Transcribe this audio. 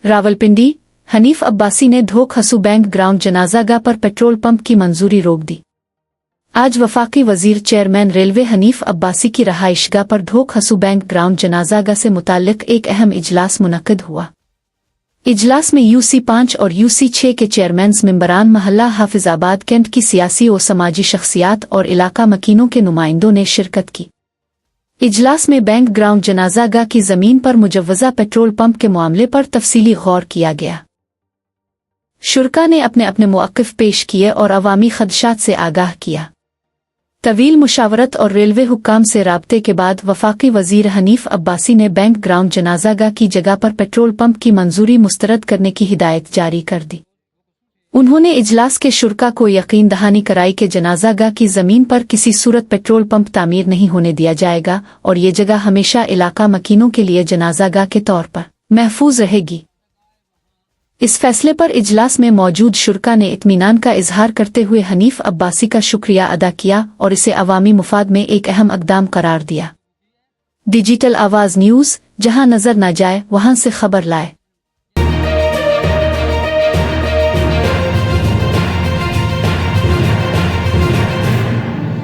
रावलपिंडी, हनीफ अब्बासी ने ढोक हसू bank ground जनाजागाह पर पेट्रोल पंप की मंजूरी रोक दी। आज वफाकी वजीर चेयरमैन रेलवे हनीफ अब्बासी की रहाइशगाह पर ढोक हसू बैंक ग्राउंड जनाजागाह से मुताल्लिक एक अहम इजलास मुनक्किद हुआ। इजलास में UC5 और UC6 के चेयरमैन, मेंबरान महल्ला हाफिजाबाद कैंट की सियासी और समाजी शख्सियात और इलाका मकीनों के नुमाइंदों ने शिरकत की। इजलास में बैंक ग्राउंड जनाजागाह की जमीन पर मुजव्वजा पेट्रोल पंप के मामले पर तफसीली गौर किया गया। शुरका ने अपने अपने मौक़िफ़ पेश किए और अवामी खदशात से आगाह किया। तवील मुशावरत और रेलवे हुक्काम से राब्ते के बाद वफाकी वजीर हनीफ अब्बासी ने बैंक ग्राउंड जनाजागाह की जगह पर पेट्रोल पंप की मंजूरी मुस्तरद करने की हिदायत जारी कर दी। उन्होंने इजलास के शुरका को यकीन दहानी कराई कि जनाजागाह की ज़मीन पर किसी सूरत पेट्रोल पंप तामीर नहीं होने दिया जाएगा और ये जगह हमेशा इलाका मकीनों के लिए जनाजागाह के तौर पर महफूज रहेगी। इस फैसले पर इजलास में मौजूद शुरका ने इत्मीनान का इजहार करते हुए हनीफ अब्बासी का शुक्रिया अदा किया और इसे अवामी मुफाद में एक अहम इक़दाम करार दिया। डिजिटल आवाज़ न्यूज़, जहां नजर न जाए वहां से खबर लाए।